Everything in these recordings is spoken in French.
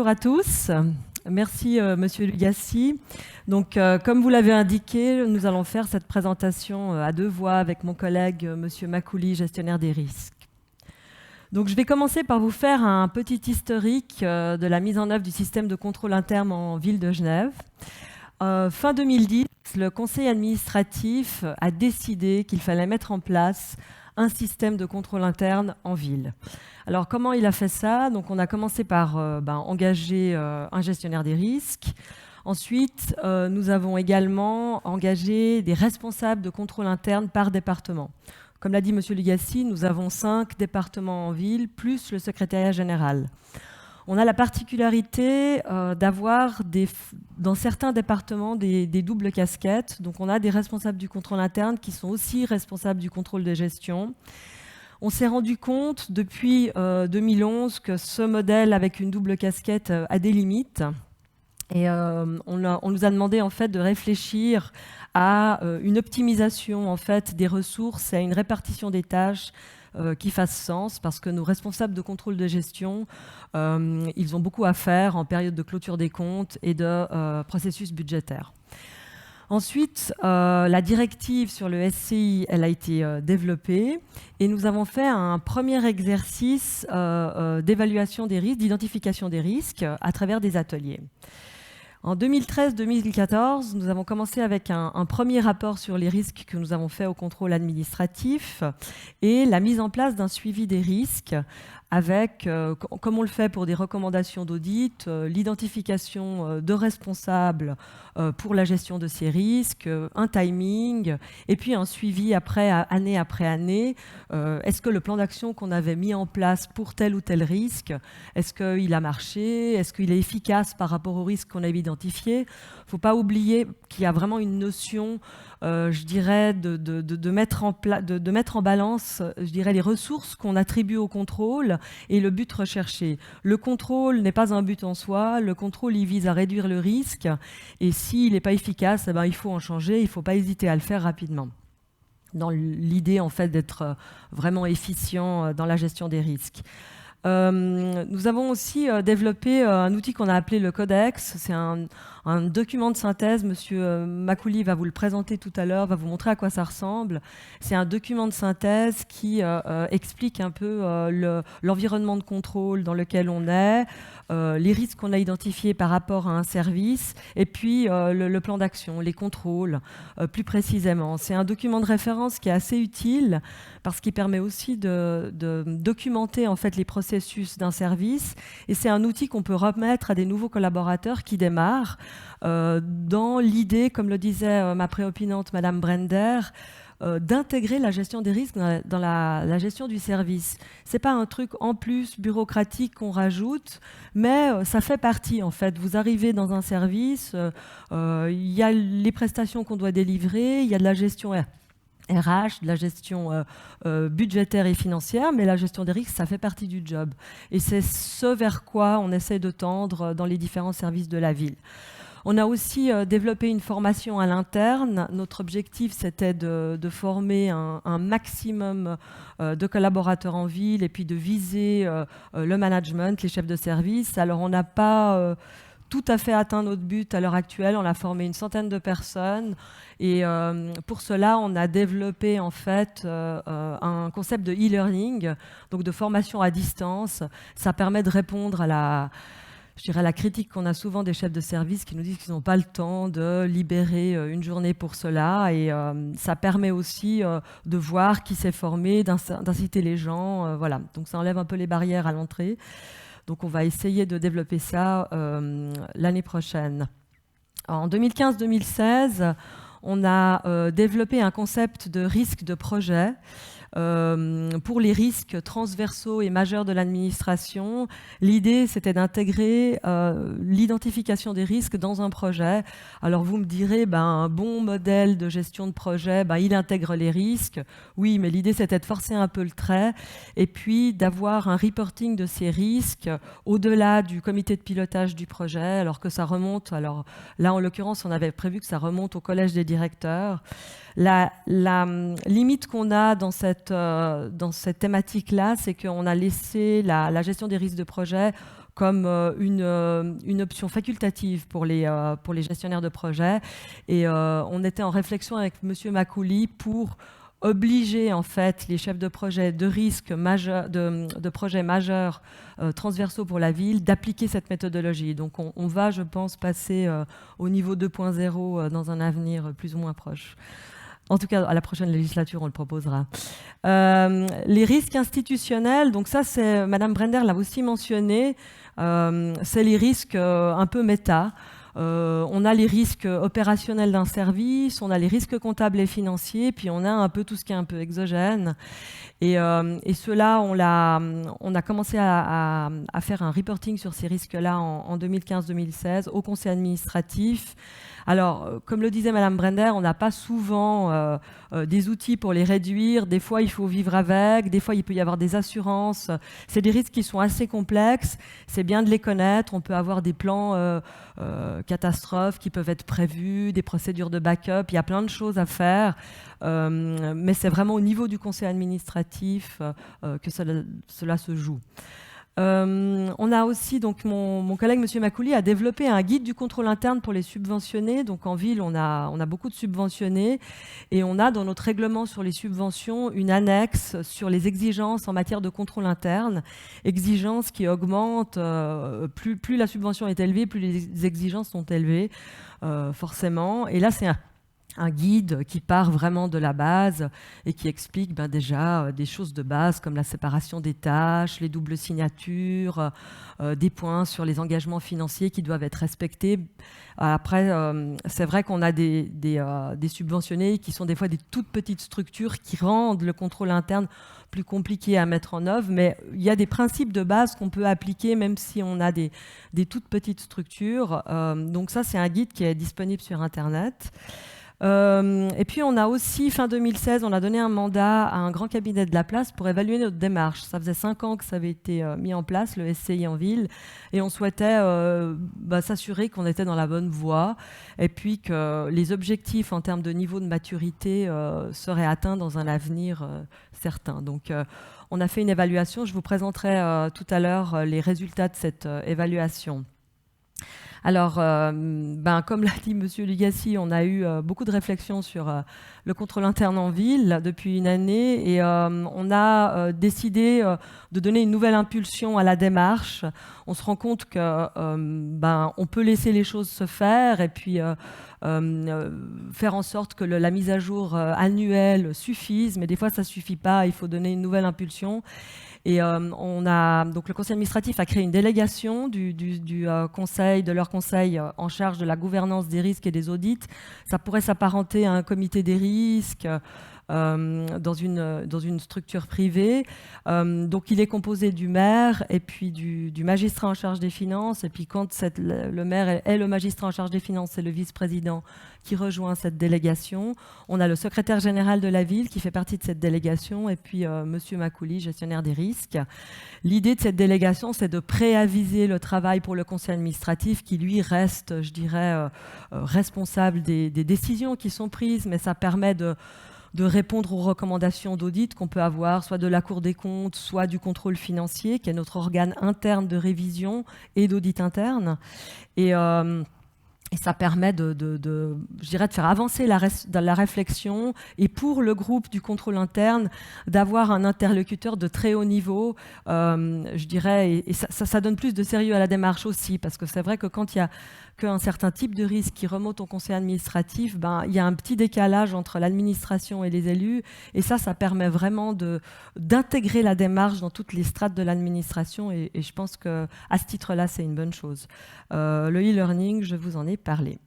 Bonjour à tous. Merci Monsieur Lugassi. Donc, comme vous l'avez indiqué, nous allons faire cette présentation à deux voix avec mon collègue Monsieur Makouli, gestionnaire des risques. Donc, je vais commencer par vous faire un petit historique de la mise en œuvre du système de contrôle interne en ville de Genève. Fin 2010, le conseil administratif a décidé qu'il fallait mettre en place un système de contrôle interne en ville. Alors, comment il a fait ça? Donc, on a commencé par engager un gestionnaire des risques. Ensuite, nous avons également engagé des responsables de contrôle interne par département. Comme l'a dit M. Lugassi, nous avons 5 départements en ville, plus le secrétariat général. On a la particularité d'avoir dans certains départements des doubles casquettes. Donc, on a des responsables du contrôle interne qui sont aussi responsables du contrôle de gestion. On s'est rendu compte depuis 2011 que ce modèle avec une double casquette a des limites. Et on nous a demandé en fait de réfléchir à une optimisation en fait des ressources et à une répartition des tâches qui fasse sens, parce que nos responsables de contrôle de gestion, ils ont beaucoup à faire en période de clôture des comptes et de processus budgétaire. Ensuite, la directive sur le SCI, elle a été développée et nous avons fait un premier exercice d'évaluation des risques, d'identification des risques à travers des ateliers. En 2013-2014, nous avons commencé avec un premier rapport sur les risques que nous avons fait au contrôle administratif et la mise en place d'un suivi des risques avec, comme on le fait pour des recommandations d'audit, l'identification de responsables pour la gestion de ces risques, un timing, et puis un suivi année après année. Est-ce que le plan d'action qu'on avait mis en place pour tel ou tel risque, est-ce qu'il a marché? Est-ce qu'il est efficace par rapport aux risques qu'on avait identifiés? Il ne faut pas oublier qu'il y a vraiment une notion, je dirais, de mettre en balance, je dirais, les ressources qu'on attribue au contrôle et le but recherché. Le contrôle n'est pas un but en soi, le contrôle il vise à réduire le risque et s'il n'est pas efficace, eh ben, il faut en changer, il ne faut pas hésiter à le faire rapidement. Dans l'idée en fait d'être vraiment efficient dans la gestion des risques. Nous avons aussi développé un outil qu'on a appelé le Codex. C'est un document de synthèse. Monsieur Makouli va vous le présenter tout à l'heure, va vous montrer à quoi ça ressemble. C'est un document de synthèse qui explique un peu l'environnement de contrôle dans lequel on est, les risques qu'on a identifiés par rapport à un service, et puis le plan d'action, les contrôles, plus précisément. C'est un document de référence qui est assez utile parce qu'il permet aussi de documenter en fait les processus d'un service, et c'est un outil qu'on peut remettre à des nouveaux collaborateurs qui démarrent dans l'idée, comme le disait ma préopinante Madame Brender, d'intégrer la gestion des risques dans la gestion du service. C'est pas un truc en plus bureaucratique qu'on rajoute, mais ça fait partie en fait. Vous arrivez dans un service, il y a les prestations qu'on doit délivrer, il y a de la gestion RH, de la gestion budgétaire et financière, mais la gestion des risques, ça fait partie du job. Et c'est ce vers quoi on essaie de tendre dans les différents services de la ville. On a aussi développé une formation à l'interne. Notre objectif, c'était de former un maximum de collaborateurs en ville et puis de viser le management, les chefs de service. Alors, on n'a pas tout à fait atteint notre but à l'heure actuelle. On a formé une centaine de personnes. Et pour cela, on a développé en fait un concept de e-learning, donc de formation à distance. Ça permet de répondre à la critique qu'on a souvent des chefs de service qui nous disent qu'ils n'ont pas le temps de libérer une journée pour cela. Et ça permet aussi de voir qui s'est formé, d'inciter les gens. Voilà. Donc ça enlève un peu les barrières à l'entrée. Donc on va essayer de développer ça l'année prochaine. En 2015-2016, on a développé un concept de risque de projet pour les risques transversaux et majeurs de l'administration. L'idée, c'était d'intégrer l'identification des risques dans un projet. Alors vous me direz, un bon modèle de gestion de projet, il intègre les risques. Oui, mais l'idée, c'était de forcer un peu le trait et puis d'avoir un reporting de ces risques au-delà du comité de pilotage du projet, alors que ça remonte, alors là, en l'occurrence, on avait prévu que ça remonte au collège des directeurs. La limite qu'on a dans cette thématique-là, c'est qu'on a laissé la gestion des risques de projet comme une option facultative pour les gestionnaires de projets. Et on était en réflexion avec M. Makouli pour obliger en fait les chefs de projet de risques majeurs, de projets majeurs transversaux pour la ville d'appliquer cette méthodologie. Donc on va, je pense, passer au niveau 2.0 dans un avenir plus ou moins proche. En tout cas, à la prochaine législature, on le proposera. Les risques institutionnels, donc ça, c'est Madame Brender l'a aussi mentionné, c'est les risques un peu méta. On a les risques opérationnels d'un service, on a les risques comptables et financiers, puis on a un peu tout ce qui est un peu exogène. Et cela, on a commencé à faire un reporting sur ces risques-là en 2015-2016 au conseil administratif. Alors, comme le disait Madame Brender, on n'a pas souvent des outils pour les réduire. Des fois, il faut vivre avec. Des fois, il peut y avoir des assurances. C'est des risques qui sont assez complexes. C'est bien de les connaître. On peut avoir des plans catastrophes qui peuvent être prévus, des procédures de backup. Il y a plein de choses à faire. Mais c'est vraiment au niveau du conseil administratif que cela se joue. On a aussi, donc mon collègue M. Makouli a développé un guide du contrôle interne pour les subventionnés. Donc en ville, on a beaucoup de subventionnés et on a dans notre règlement sur les subventions une annexe sur les exigences en matière de contrôle interne. Exigences qui augmentent, plus la subvention est élevée, plus les exigences sont élevées, forcément. Et là, c'est un guide qui part vraiment de la base et qui explique déjà des choses de base comme la séparation des tâches, les doubles signatures, des points sur les engagements financiers qui doivent être respectés. Après, c'est vrai qu'on a des subventionnés qui sont des fois des toutes petites structures qui rendent le contrôle interne plus compliqué à mettre en œuvre, mais il y a des principes de base qu'on peut appliquer même si on a des toutes petites structures. Donc ça, c'est un guide qui est disponible sur Internet. Et puis on a aussi, fin 2016, on a donné un mandat à un grand cabinet de la place pour évaluer notre démarche. Ça faisait 5 ans que ça avait été mis en place, le SCI en ville, et on souhaitait s'assurer qu'on était dans la bonne voie et puis que les objectifs en termes de niveau de maturité seraient atteints dans un avenir certain. Donc on a fait une évaluation, je vous présenterai tout à l'heure les résultats de cette évaluation. Alors, comme l'a dit M. Lugassi, on a eu beaucoup de réflexions sur le contrôle interne en ville depuis une année et on a décidé de donner une nouvelle impulsion à la démarche. On se rend compte qu'on peut laisser les choses se faire et puis faire en sorte que la mise à jour annuelle suffise, mais des fois ça ne suffit pas, il faut donner une nouvelle impulsion. Et donc le conseil administratif a créé une délégation de leur conseil en charge de la gouvernance des risques et des audits. Ça pourrait s'apparenter à un comité des risques dans une structure privée. Donc il est composé du maire et puis du magistrat en charge des finances. Et puis quand le maire est le magistrat en charge des finances, c'est le vice-président qui rejoint cette délégation. On a le secrétaire général de la ville qui fait partie de cette délégation et puis Monsieur Makouli, gestionnaire des risques. L'idée de cette délégation, c'est de préaviser le travail pour le conseil administratif qui, lui, reste, je dirais, responsable des décisions qui sont prises, mais ça permet de répondre aux recommandations d'audit qu'on peut avoir, soit de la Cour des comptes, soit du contrôle financier, qui est notre organe interne de révision et d'audit interne. Et ça permet de faire avancer la réflexion et pour le groupe du contrôle interne d'avoir un interlocuteur de très haut niveau, je dirais, et ça donne plus de sérieux à la démarche aussi, parce que c'est vrai que quand il y a qu'un certain type de risque qui remonte au conseil administratif, il y a un petit décalage entre l'administration et les élus, et ça permet vraiment d'intégrer la démarche dans toutes les strates de l'administration, et je pense qu'à ce titre-là, c'est une bonne chose. Le e-learning, je vous en ai parlé.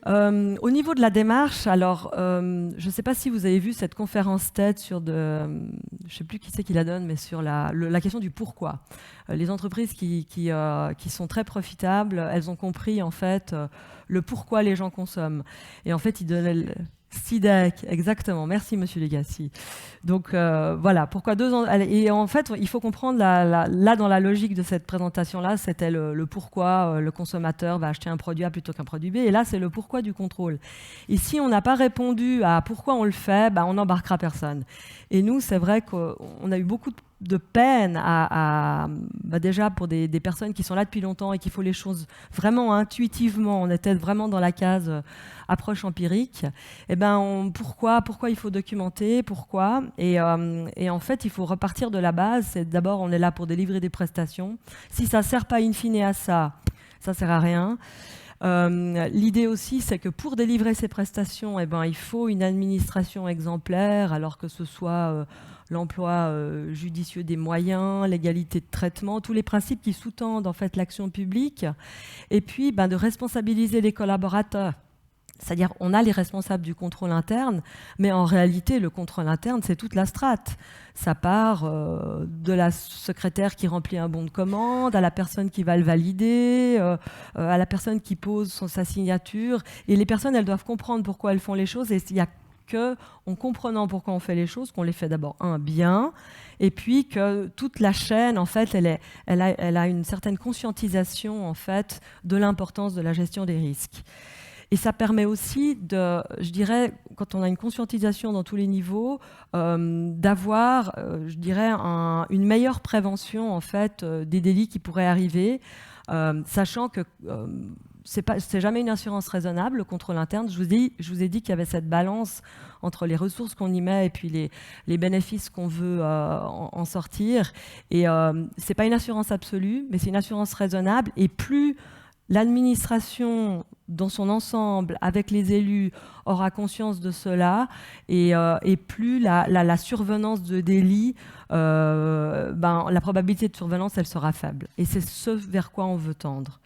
Au niveau de la démarche, alors, je ne sais pas si vous avez vu cette conférence TED sur je ne sais plus qui c'est qui la donne, mais sur la question du pourquoi. Les entreprises qui sont très profitables, elles ont compris en fait le pourquoi les gens consomment. Et en fait, ils donnaient SIDEC, exactement. Merci, Monsieur Legacy. Donc voilà, pourquoi 2 ans. Et en fait, il faut comprendre là dans la logique de cette présentation-là, c'était le pourquoi le consommateur va acheter un produit A plutôt qu'un produit B. Et là, c'est le pourquoi du contrôle. Et si on n'a pas répondu à pourquoi on le fait, on n'embarquera personne. Et nous, c'est vrai qu'on a eu beaucoup de peine déjà pour des personnes qui sont là depuis longtemps et qu'il faut les choses vraiment intuitivement, on était vraiment dans la case approche empirique, pourquoi il faut documenter, pourquoi et en fait, il faut repartir de la base. C'est d'abord, on est là pour délivrer des prestations. Si ça ne sert pas in fine à ça ne sert à rien. L'idée aussi, c'est que pour délivrer ces prestations, il faut une administration exemplaire, alors que ce soit l'emploi judicieux des moyens, l'égalité de traitement, tous les principes qui sous-tendent en fait l'action publique, et puis de responsabiliser les collaborateurs. C'est-à-dire, on a les responsables du contrôle interne, mais en réalité, le contrôle interne, c'est toute la strate. Ça part de la secrétaire qui remplit un bon de commande, à la personne qui va le valider, à la personne qui pose sa signature. Et les personnes, elles doivent comprendre pourquoi elles font les choses. Et il n'y a qu'en comprenant pourquoi on fait les choses, qu'on les fait d'abord, bien, et puis que toute la chaîne, en fait, elle a une certaine conscientisation, en fait, de l'importance de la gestion des risques. Et ça permet aussi je dirais, quand on a une conscientisation dans tous les niveaux, d'avoir, je dirais, une meilleure prévention en fait des délits qui pourraient arriver, sachant que c'est jamais une assurance raisonnable, le contrôle interne. Je vous ai dit qu'il y avait cette balance entre les ressources qu'on y met et puis les bénéfices qu'on veut en sortir. Et c'est pas une assurance absolue, mais c'est une assurance raisonnable. Et plus l'administration dans son ensemble, avec les élus, aura conscience de cela, et plus la survenance de délits, la probabilité de survenance, elle sera faible. Et c'est ce vers quoi on veut tendre.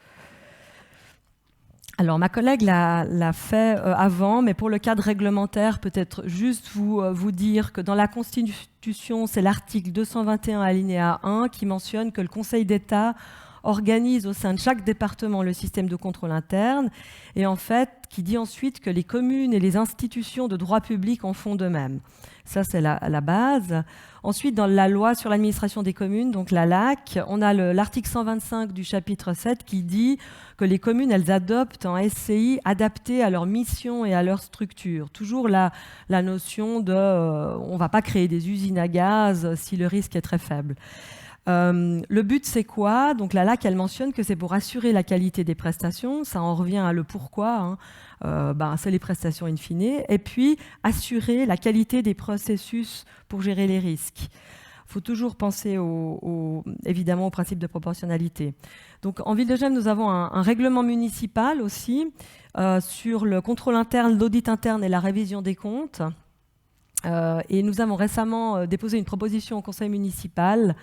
Alors, ma collègue l'a fait avant, mais pour le cadre réglementaire, peut-être juste vous dire que dans la Constitution, c'est l'article 221 alinéa 1 qui mentionne que le Conseil d'État organise au sein de chaque département le système de contrôle interne et en fait qui dit ensuite que les communes et les institutions de droit public en font de même. Ça, c'est la base. Ensuite, dans la loi sur l'administration des communes, donc la LAC, on a l'article 125 du chapitre 7 qui dit que les communes, elles adoptent un SCI adapté à leur mission et à leur structure. Toujours la notion de on ne va pas créer des usines à gaz si le risque est très faible. Le but, c'est quoi? Donc la LAC, elle mentionne que c'est pour assurer la qualité des prestations. Ça en revient à le pourquoi. C'est les prestations in fine. Et puis, assurer la qualité des processus pour gérer les risques. Il faut toujours penser évidemment au principe de proportionnalité. Donc en Ville de Genève, nous avons un règlement municipal aussi sur le contrôle interne, l'audit interne et la révision des comptes. Et nous avons récemment déposé une proposition au conseil municipal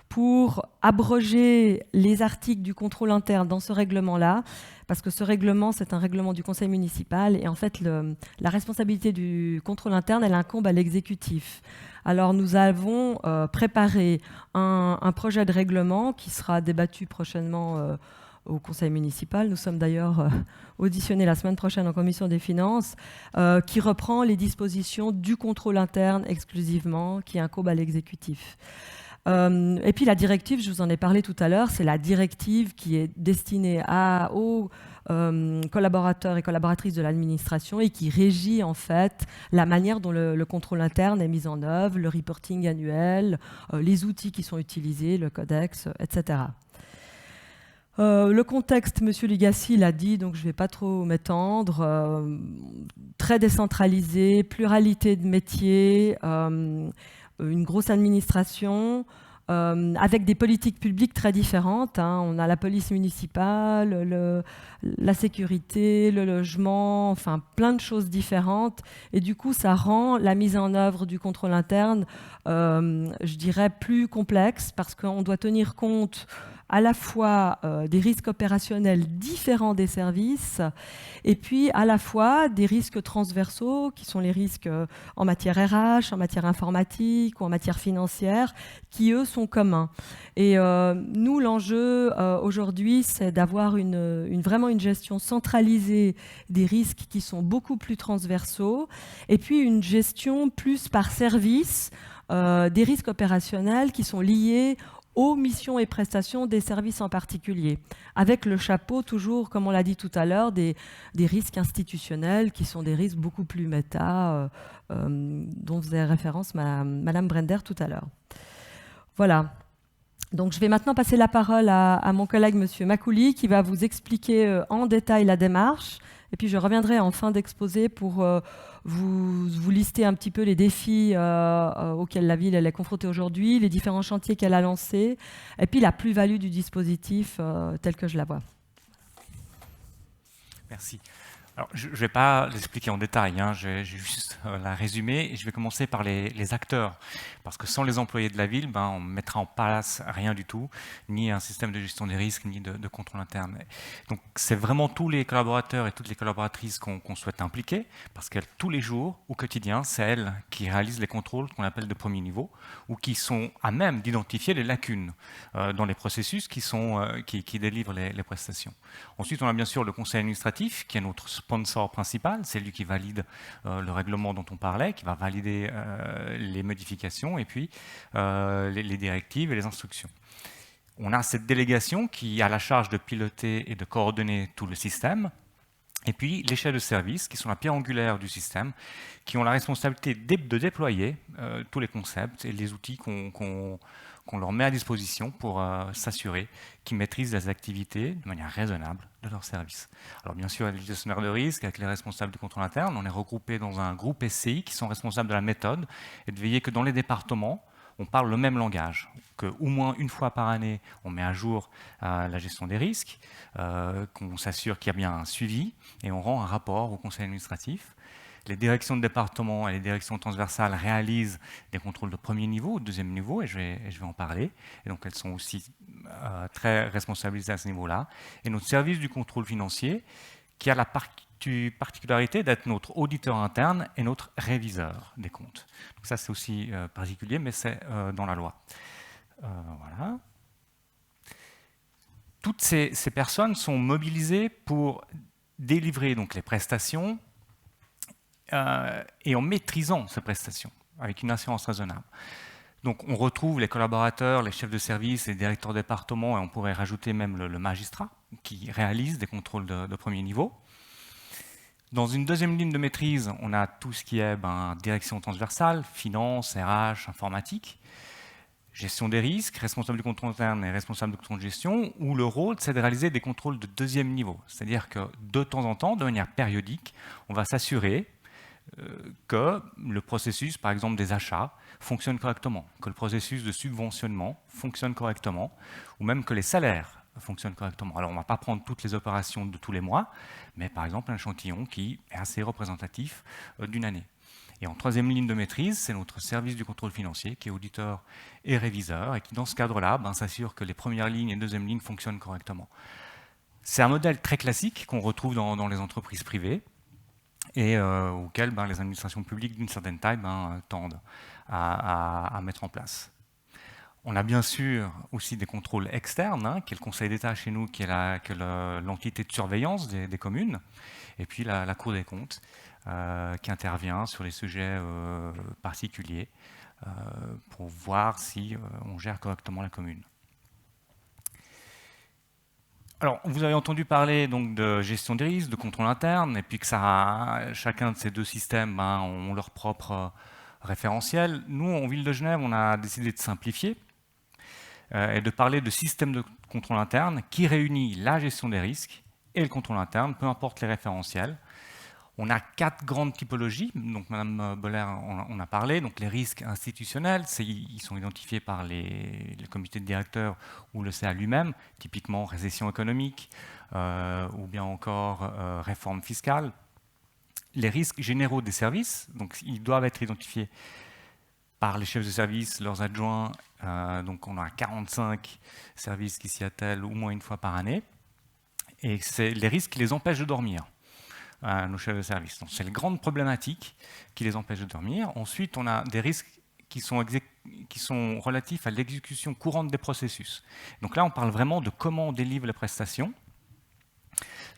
pour abroger les articles du contrôle interne dans ce règlement-là, parce que ce règlement, c'est un règlement du conseil municipal, et en fait, la responsabilité du contrôle interne, elle incombe à l'exécutif. Alors, nous avons préparé un projet de règlement qui sera débattu prochainement au conseil municipal. Nous sommes d'ailleurs auditionnés la semaine prochaine en commission des finances, qui reprend les dispositions du contrôle interne exclusivement, qui incombe à l'exécutif. Et puis la directive, je vous en ai parlé tout à l'heure, c'est la directive qui est destinée aux collaborateurs et collaboratrices de l'administration et qui régit en fait la manière dont le contrôle interne est mis en œuvre, le reporting annuel, les outils qui sont utilisés, le codex, etc. Le contexte, M. Lugassi l'a dit, donc je ne vais pas trop m'étendre. Très décentralisé, pluralité de métiers, une grosse administration, avec des politiques publiques très différentes. On a la police municipale, la sécurité, le logement, enfin plein de choses différentes. Et du coup, ça rend la mise en œuvre du contrôle interne, je dirais, plus complexe parce qu'on doit tenir compte à la fois des risques opérationnels différents des services et puis à la fois des risques transversaux qui sont les risques en matière RH, en matière informatique ou en matière financière qui, eux, sont communs. Et nous, l'enjeu aujourd'hui, c'est d'avoir vraiment une gestion centralisée des risques qui sont beaucoup plus transversaux et puis une gestion plus par service des risques opérationnels qui sont liés aux missions et prestations des services en particulier, avec le chapeau toujours, comme on l'a dit tout à l'heure, des risques institutionnels qui sont des risques beaucoup plus méta, dont faisait référence Madame Brender tout à l'heure. Voilà. Donc, je vais maintenant passer la parole à mon collègue, Monsieur Makouli, qui va vous expliquer en détail la démarche. Et puis, je reviendrai en fin d'exposé pour vous lister un petit peu les défis auxquels la ville elle est confrontée aujourd'hui, les différents chantiers qu'elle a lancés, et puis la plus-value du dispositif tel que je la vois. Merci. Alors, je ne vais pas l'expliquer en détail, hein, je vais juste la résumer et je vais commencer par les acteurs. Parce que sans les employés de la ville, on ne mettra en place rien du tout, ni un système de gestion des risques, ni de contrôle interne. Donc c'est vraiment tous les collaborateurs et toutes les collaboratrices qu'on souhaite impliquer, parce qu'elles, tous les jours, au quotidien, c'est elles qui réalisent les contrôles qu'on appelle de premier niveau, ou qui sont à même d'identifier les lacunes dans les processus qui délivrent les prestations. Ensuite, on a bien sûr le conseil administratif, qui est notre sponsor principal, c'est lui qui valide le règlement dont on parlait, qui va valider les modifications et puis les directives et les instructions. On a cette délégation qui a la charge de piloter et de coordonner tout le système. Et puis les chefs de service, qui sont la pierre angulaire du système, qui ont la responsabilité de déployer tous les concepts et les outils qu'on leur met à disposition pour s'assurer qu'ils maîtrisent les activités de manière raisonnable de leur service. Alors bien sûr, les gestionnaires de risque, avec les responsables du contrôle interne, on est regroupés dans un groupe SCI qui sont responsables de la méthode et de veiller que dans les départements, on parle le même langage, qu'au moins une fois par année, on met à jour la gestion des risques, qu'on s'assure qu'il y a bien un suivi et on rend un rapport au conseil administratif. Les directions de département et les directions transversales réalisent des contrôles de premier niveau, de deuxième niveau, et je vais en parler. Et donc elles sont aussi très responsabilisées à ce niveau-là. Et notre service du contrôle financier, qui a la particularité d'être notre auditeur interne et notre réviseur des comptes. Donc ça c'est aussi particulier, mais c'est dans la loi. Voilà. Toutes ces personnes sont mobilisées pour délivrer donc les prestations et en maîtrisant ces prestations avec une assurance raisonnable. Donc on retrouve les collaborateurs, les chefs de service, les directeurs de département et on pourrait rajouter même le magistrat qui réalise des contrôles de premier niveau. Dans une deuxième ligne de maîtrise, on a tout ce qui est direction transversale, finance, RH, informatique, gestion des risques, responsable du contrôle interne et responsable du contrôle de gestion, où le rôle, c'est de réaliser des contrôles de deuxième niveau. C'est-à-dire que de temps en temps, de manière périodique, on va s'assurer que le processus, par exemple, des achats fonctionne correctement, que le processus de subventionnement fonctionne correctement, ou même que les salaires fonctionnent correctement. Alors, on ne va pas prendre toutes les opérations de tous les mois, mais par exemple, un échantillon qui est assez représentatif d'une année. Et en troisième ligne de maîtrise, c'est notre service du contrôle financier qui est auditeur et réviseur et qui, dans ce cadre-là, s'assure que les premières lignes et deuxième lignes fonctionnent correctement. C'est un modèle très classique qu'on retrouve dans les entreprises privées et auquel les administrations publiques d'une certaine taille tendent à mettre en place. On a bien sûr aussi des contrôles externes, qui est le Conseil d'État chez nous, qui est l'entité de surveillance des communes, et puis la Cour des comptes, qui intervient sur les sujets particuliers pour voir si on gère correctement la commune. Alors, vous avez entendu parler donc de gestion des risques, de contrôle interne, et puis que chacun de ces deux systèmes ont leur propre référentiel. Nous, en Ville de Genève, on a décidé de simplifier et de parler de système de contrôle interne qui réunit la gestion des risques et le contrôle interne, peu importe les référentiels. On a 4 grandes typologies, donc Mme Boller en a parlé. Donc les risques institutionnels, ils sont identifiés par le comité de directeurs ou le CA lui-même, typiquement récession économique ou bien encore réforme fiscale. Les risques généraux des services, donc ils doivent être identifiés par les chefs de service, leurs adjoints. Donc on a 45 services qui s'y attellent au moins une fois par année. Et c'est les risques qui les empêchent de dormir. Nos chefs de service. Donc, c'est les grandes problématiques qui les empêchent de dormir. Ensuite, on a des risques qui sont relatifs à l'exécution courante des processus. Donc là, on parle vraiment de comment on délivre les prestations.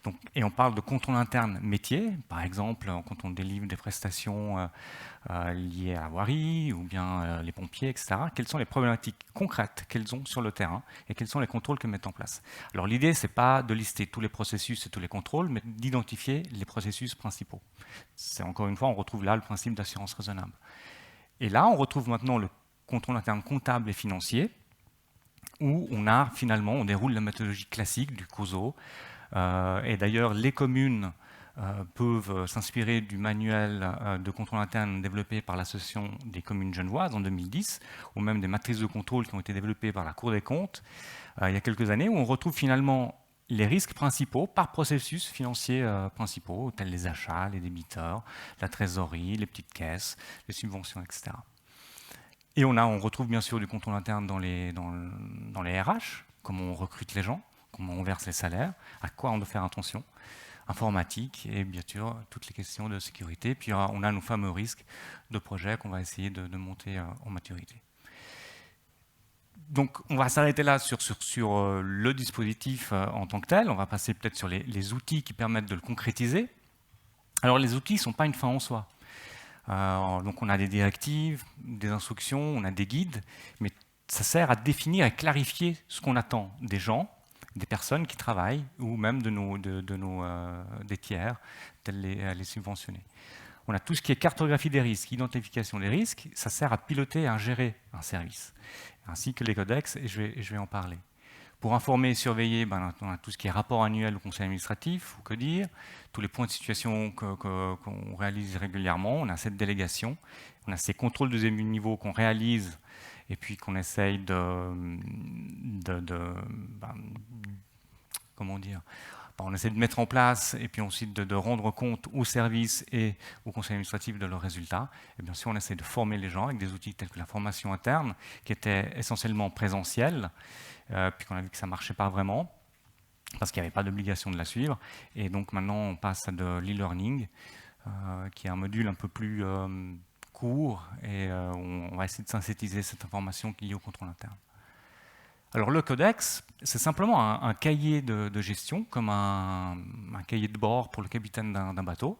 Donc, et on parle de contrôle interne métier, par exemple, quand on délivre des prestations liées à la voirie ou bien les pompiers, etc. Quelles sont les problématiques concrètes qu'elles ont sur le terrain et quels sont les contrôles qu'elles mettent en place. Alors l'idée, ce n'est pas de lister tous les processus et tous les contrôles, mais d'identifier les processus principaux. C'est encore une fois, on retrouve là le principe d'assurance raisonnable. Et là, on retrouve maintenant contrôle interne comptable et financier, où on déroule la méthodologie classique du COSO. Et d'ailleurs, les communes peuvent s'inspirer du manuel de contrôle interne développé par l'Association des communes genevoises en 2010, ou même des matrices de contrôle qui ont été développées par la Cour des comptes il y a quelques années, où on retrouve finalement les risques principaux par processus financiers principaux, tels les achats, les débiteurs, la trésorerie, les petites caisses, les subventions, etc. Et on retrouve bien sûr du contrôle interne dans les RH, comment on recrute les gens, comment on verse les salaires, à quoi on doit faire attention, informatique et bien sûr toutes les questions de sécurité. Puis on a nos fameux risques de projet qu'on va essayer de monter en maturité. Donc on va s'arrêter là sur le dispositif en tant que tel. On va passer peut-être sur les outils qui permettent de le concrétiser. Alors les outils ne sont pas une fin en soi. Donc on a des directives, des instructions, on a des guides, mais ça sert à définir et clarifier ce qu'on attend des gens, des personnes qui travaillent, ou même des tiers, tels les subventionnés. On a tout ce qui est cartographie des risques, identification des risques, ça sert à piloter et à gérer un service, ainsi que les codex, et je vais en parler. Pour informer et surveiller, on a tout ce qui est rapport annuel au conseil administratif, ou que dire, tous les points de situation qu'on réalise régulièrement, on a cette délégation, on a ces contrôles de deuxième niveau qu'on réalise et puis qu'on essaye comment dire, on essaie de mettre en place et puis ensuite de rendre compte aux services et au conseil administratif de leurs résultats. Et bien sûr, on essaie de former les gens avec des outils tels que la formation interne, qui était essentiellement présentielle, puis qu'on a vu que ça ne marchait pas vraiment, parce qu'il n'y avait pas d'obligation de la suivre. Et donc maintenant, on passe à de l'e-learning, qui est un module un peu plus court, et on va essayer de synthétiser cette information qui est liée au contrôle interne. Alors le codex, c'est simplement un cahier de gestion, comme un cahier de bord pour le capitaine d'un bateau,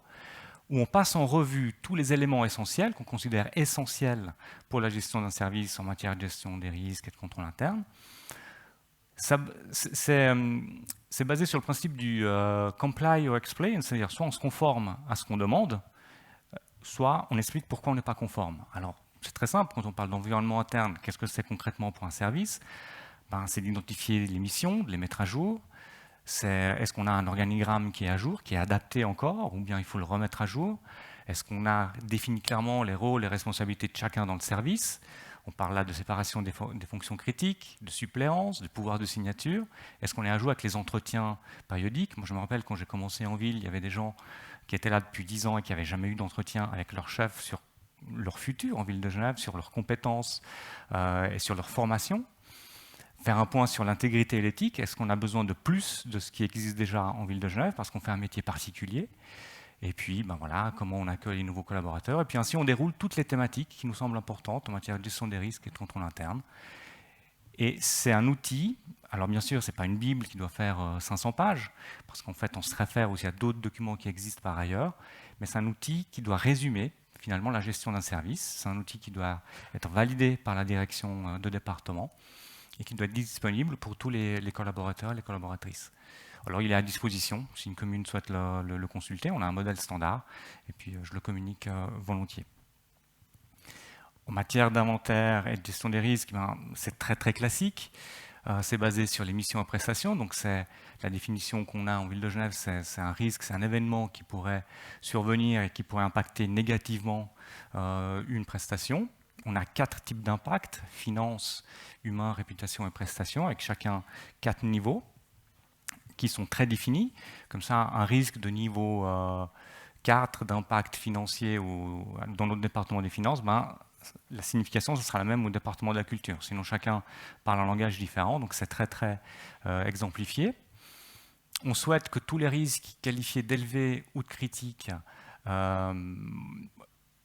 où on passe en revue tous les éléments essentiels qu'on considère essentiels pour la gestion d'un service en matière de gestion des risques et de contrôle interne. C'est basé sur le principe du comply or explain, c'est-à-dire soit on se conforme à ce qu'on demande, soit on explique pourquoi on n'est pas conforme. Alors c'est très simple, quand on parle d'environnement interne, qu'est-ce que c'est concrètement pour un service ? C'est d'identifier les missions, de les mettre à jour. Est-ce qu'on a un organigramme qui est à jour, qui est adapté encore, ou bien il faut le remettre à jour? Est-ce qu'on a défini clairement les rôles et responsabilités de chacun dans le service? On parle là de séparation des fonctions critiques, de suppléance, de pouvoir de signature. Est-ce qu'on est à jour avec les entretiens périodiques? Moi, je me rappelle, quand j'ai commencé en ville, il y avait des gens qui étaient là depuis 10 ans et qui n'avaient jamais eu d'entretien avec leur chef sur leur futur en ville de Genève, sur leurs compétences et sur leur formation. Faire un point sur l'intégrité et l'éthique. Est-ce qu'on a besoin de plus de ce qui existe déjà en ville de Genève parce qu'on fait un métier particulier? Et puis, comment on accueille les nouveaux collaborateurs. Et puis ainsi, on déroule toutes les thématiques qui nous semblent importantes en matière de gestion des risques et de contrôle interne. Et c'est un outil, alors bien sûr, ce n'est pas une Bible qui doit faire 500 pages, parce qu'en fait, on se réfère aussi à d'autres documents qui existent par ailleurs, mais c'est un outil qui doit résumer finalement la gestion d'un service. C'est un outil qui doit être validé par la direction de département et qui doit être disponible pour tous les collaborateurs et les collaboratrices. Alors il est à disposition, si une commune souhaite le consulter, on a un modèle standard, et puis je le communique volontiers. En matière d'inventaire et de gestion des risques, c'est très très classique, c'est basé sur les missions et prestations, donc c'est la définition qu'on a en ville de Genève, c'est un risque, c'est un événement qui pourrait survenir et qui pourrait impacter négativement une prestation. On a 4 types d'impact, finance, humain, réputation et prestations, avec chacun 4 niveaux qui sont très définis. Comme ça, un risque de niveau 4 d'impact financier ou dans notre département des finances, la signification ce sera la même au département de la culture. Sinon, chacun parle un langage différent, donc c'est très très exemplifié. On souhaite que tous les risques qualifiés d'élevés ou de critiques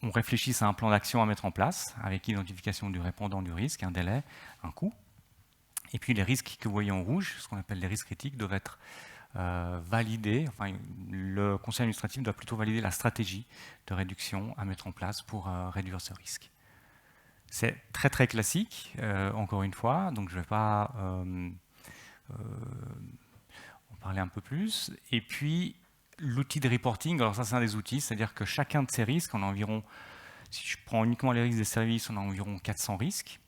on réfléchisse à un plan d'action à mettre en place, avec identification du répondant du risque, un délai, un coût. Et puis les risques que vous voyez en rouge, ce qu'on appelle les risques critiques, doivent être validés. Enfin, le conseil administratif doit plutôt valider la stratégie de réduction à mettre en place pour réduire ce risque. C'est très très classique, encore une fois, donc je ne vais pas en parler un peu plus. Et puis, l'outil de reporting, alors ça c'est un des outils, c'est-à-dire que chacun de ces risques, on a environ Si je prends uniquement les risques des services, on a environ 400 risques.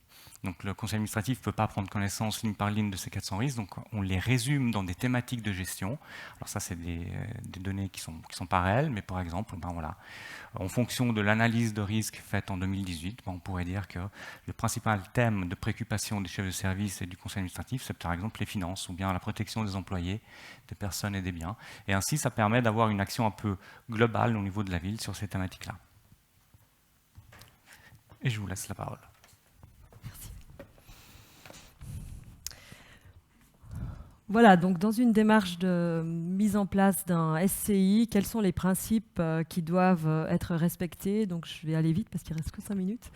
Donc le conseil administratif ne peut pas prendre connaissance ligne par ligne de ces 400 risques, donc on les résume dans des thématiques de gestion. Alors ça, c'est des données qui sont pas réelles, mais par exemple, ben voilà, en fonction de l'analyse de risque faite en 2018, ben on pourrait dire que le principal thème de préoccupation des chefs de service et du conseil administratif, c'est par exemple les finances, ou bien la protection des employés, des personnes et des biens. Et ainsi, ça permet d'avoir une action un peu globale au niveau de la ville sur ces thématiques-là. Et je vous laisse la parole. Voilà, donc dans une démarche de mise en place d'un SCI, quels sont les principes qui doivent être respectés? Donc je vais aller vite parce qu'il ne reste que 5 minutes.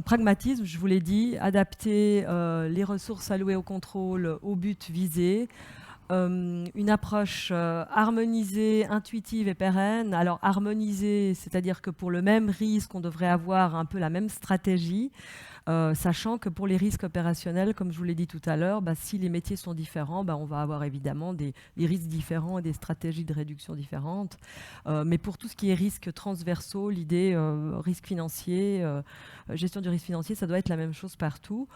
Pragmatisme, je vous l'ai dit, adapter les ressources allouées au contrôle au but visé. Une approche harmonisée, intuitive et pérenne. Alors harmonisée, c'est-à-dire que pour le même risque, on devrait avoir un peu la même stratégie. Sachant que pour les risques opérationnels, comme je vous l'ai dit tout à l'heure, si les métiers sont différents, on va avoir évidemment des risques différents et des stratégies de réduction différentes. Mais pour tout ce qui est risques transversaux, l'idée risque financier, gestion du risque financier, ça doit être la même chose partout.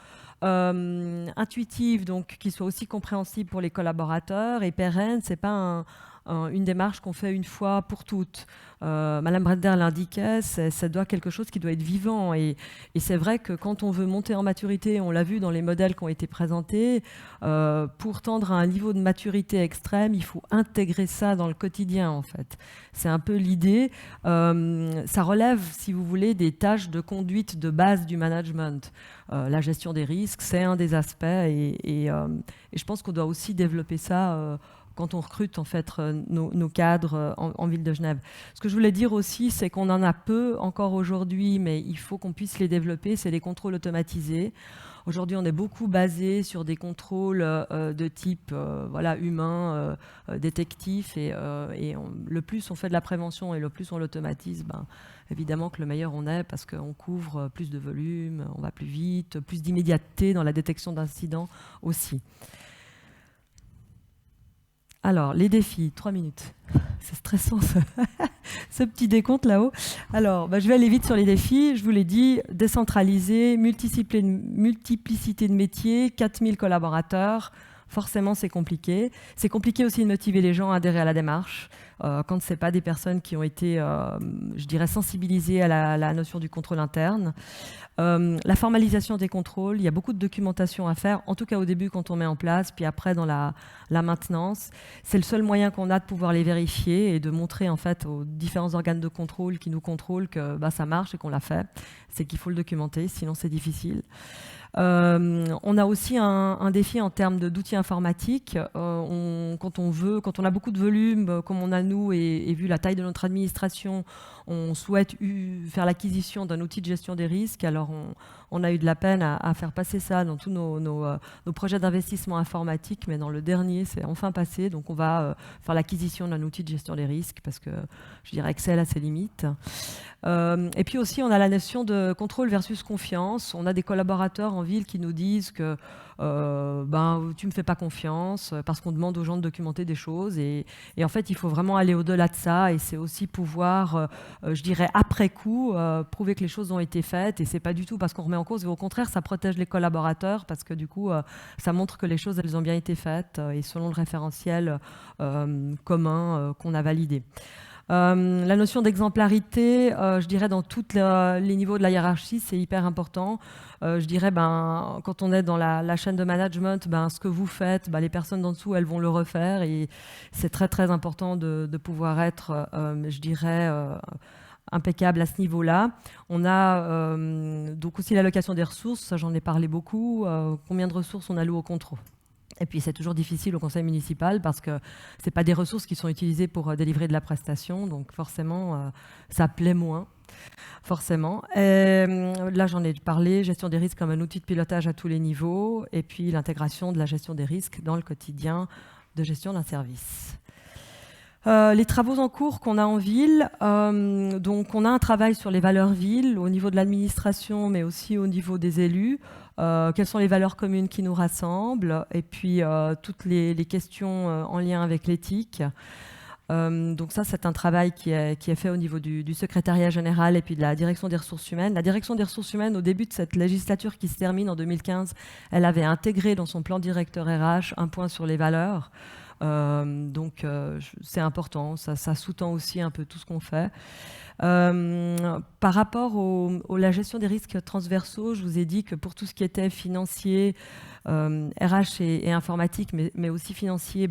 Intuitive, donc qu'il soit aussi compréhensible pour les collaborateurs, et pérenne, c'est pas une démarche qu'on fait une fois pour toutes. Madame Brender l'indiquait, ça doit quelque chose qui doit être vivant. Et c'est vrai que quand on veut monter en maturité, on l'a vu dans les modèles qui ont été présentés, pour tendre à un niveau de maturité extrême, il faut intégrer ça dans le quotidien, en fait. C'est un peu l'idée. Ça relève, si vous voulez, des tâches de conduite de base du management. La gestion des risques, c'est un des aspects. Et je pense qu'on doit aussi développer ça quand on recrute en fait nos cadres en ville de Genève. Ce que je voulais dire aussi, c'est qu'on en a peu encore aujourd'hui, mais il faut qu'on puisse les développer, c'est les contrôles automatisés. Aujourd'hui, on est beaucoup basé sur des contrôles de type humain, détectif, et le plus on fait de la prévention et le plus on l'automatise, évidemment que le meilleur on est, parce qu'on couvre plus de volume, on va plus vite, plus d'immédiateté dans la détection d'incidents aussi. Alors, les défis, 3 minutes. C'est stressant, ce petit décompte là-haut. Alors, je vais aller vite sur les défis. Je vous l'ai dit, décentraliser, multiplicité de métiers, 4000 collaborateurs. Forcément, c'est compliqué. C'est compliqué aussi de motiver les gens à adhérer à la démarche. Quand ce n'est pas des personnes qui ont été, je dirais, sensibilisées à la notion du contrôle interne. La formalisation des contrôles, il y a beaucoup de documentation à faire, en tout cas au début quand on met en place, puis après dans la maintenance. C'est le seul moyen qu'on a de pouvoir les vérifier et de montrer en fait aux différents organes de contrôle qui nous contrôlent que ça marche et qu'on l'a fait. C'est qu'il faut le documenter, sinon c'est difficile. On a aussi un défi en termes d'outils informatiques. Quand on a beaucoup de volume, comme on a nous, et vu la taille de notre administration, on souhaite faire l'acquisition d'un outil de gestion des risques. Alors on a eu de la peine à faire passer ça dans tous nos projets d'investissement informatique, mais dans le dernier, c'est enfin passé. Donc on va faire l'acquisition d'un outil de gestion des risques, parce que je dirais Excel a ses limites. Et puis aussi, on a la notion de contrôle versus confiance. On a des collaborateurs en ville qui nous disent que tu me fais pas confiance, parce qu'on demande aux gens de documenter des choses. Et en fait, il faut vraiment aller au-delà de ça. Et c'est aussi pouvoir, je dirais, après coup, prouver que les choses ont été faites. Et c'est pas du tout parce qu'on remet en cause. Au contraire, ça protège les collaborateurs, parce que du coup, ça montre que les choses, elles ont bien été faites, et selon le référentiel commun qu'on a validé. La notion d'exemplarité, je dirais dans tous les niveaux de la hiérarchie, c'est hyper important. Je dirais, quand on est dans la chaîne de management, ce que vous faites, les personnes d'en dessous, elles vont le refaire, et c'est très très important de pouvoir être, je dirais, impeccable à ce niveau-là. On a donc aussi l'allocation des ressources, ça j'en ai parlé beaucoup. Combien de ressources on alloue au contrôle? Et puis c'est toujours difficile au conseil municipal, parce que ce n'est pas des ressources qui sont utilisées pour délivrer de la prestation, donc forcément ça plaît moins, forcément. Et, là j'en ai parlé, gestion des risques comme un outil de pilotage à tous les niveaux, et puis l'intégration de la gestion des risques dans le quotidien de gestion d'un service. Les travaux en cours qu'on a en ville, donc on a un travail sur les valeurs villes au niveau de l'administration, mais aussi au niveau des élus. Quelles sont les valeurs communes qui nous rassemblent, et puis toutes les questions en lien avec l'éthique. Donc ça, c'est un travail qui est fait au niveau du secrétariat général et puis de la direction des ressources humaines. La direction des ressources humaines, au début de cette législature qui se termine en 2015, elle avait intégré dans son plan directeur RH un point sur les valeurs. Donc c'est important, ça sous-tend aussi un peu tout ce qu'on fait. Par rapport à la gestion des risques transversaux, je vous ai dit que pour tout ce qui était financier, RH et informatique, mais aussi financier,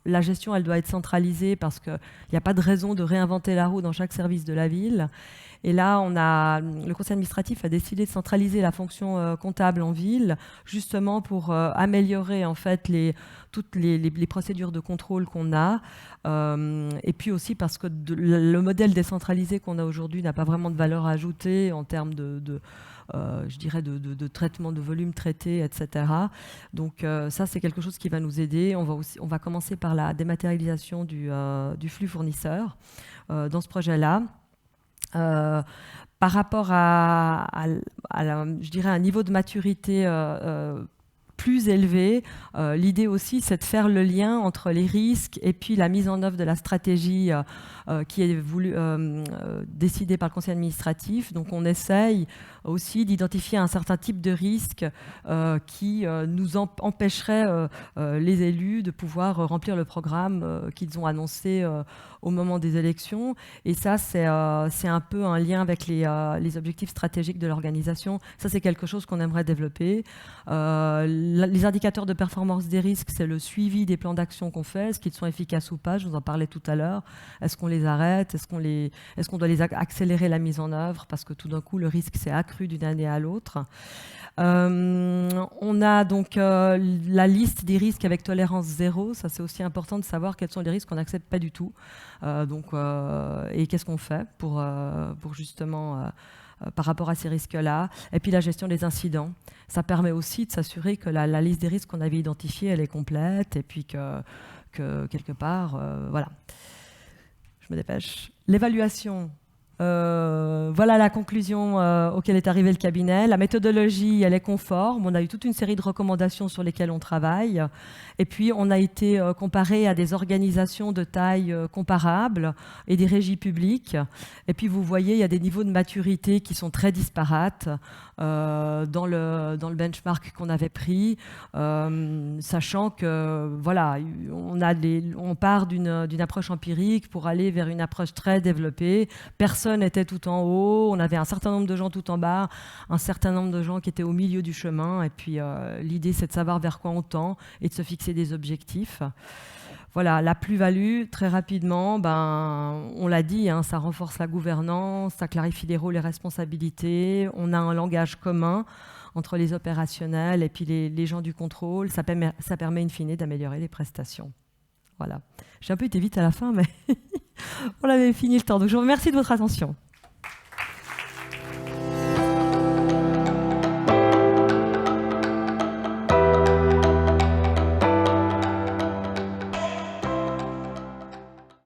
la gestion, elle doit être centralisée parce qu'il n'y a pas de raison de réinventer la roue dans chaque service de la ville. Et là, le conseil administratif a décidé de centraliser la fonction comptable en ville, justement pour améliorer en fait toutes les procédures de contrôle qu'on a. Et puis aussi parce que le modèle décentralisé qu'on a aujourd'hui n'a pas vraiment de valeur ajoutée en termes je dirais de traitement de volume traité, etc. Donc ça, c'est quelque chose qui va nous aider. On va commencer par la dématérialisation du flux fournisseur dans ce projet-là. Par rapport je dirais un niveau de maturité plus élevé, l'idée aussi, c'est de faire le lien entre les risques et puis la mise en œuvre de la stratégie qui est décidée par le conseil administratif. Donc on essaye aussi d'identifier un certain type de risque qui nous empêcherait les élus de pouvoir remplir le programme qu'ils ont annoncé au moment des élections. Et ça, c'est un peu un lien avec les objectifs stratégiques de l'organisation. Ça, c'est quelque chose qu'on aimerait développer. Les indicateurs de performance des risques, c'est le suivi des plans d'action qu'on fait. Est-ce qu'ils sont efficaces ou pas? Je vous en parlais tout à l'heure. Est-ce qu'on les arrête? Est-ce qu'on doit accélérer la mise en œuvre? Parce que tout d'un coup, le risque s'est accru d'une année à l'autre. On a donc la liste des risques avec tolérance zéro. Ça, c'est aussi important de savoir quels sont les risques qu'on n'accepte pas du tout. Et qu'est-ce qu'on fait pour justement... par rapport à ces risques-là. Et puis la gestion des incidents. Ça permet aussi de s'assurer que la liste des risques qu'on avait identifiée, elle est complète et puis que quelque part, voilà. Je me dépêche. L'évaluation. Voilà la conclusion auquel est arrivé le cabinet. La méthodologie, elle est conforme. On a eu toute une série de recommandations sur lesquelles on travaille. Et puis, on a été comparé à des organisations de taille comparable et des régies publiques. Et puis, vous voyez, il y a des niveaux de maturité qui sont très disparates dans le benchmark qu'on avait pris, sachant que, voilà, on part d'une approche empirique pour aller vers une approche très développée. Personne n'était tout en haut, on avait un certain nombre de gens tout en bas, un certain nombre de gens qui étaient au milieu du chemin. Et puis, l'idée, c'est de savoir vers quoi on tend et de se fixer des objectifs. Voilà, la plus-value, très rapidement, on l'a dit, ça renforce la gouvernance, ça clarifie les rôles et responsabilités, on a un langage commun entre les opérationnels et puis les gens du contrôle, ça permet in fine d'améliorer les prestations. Voilà. J'ai un peu été vite à la fin, mais on avait fini le temps. Donc je vous remercie de votre attention.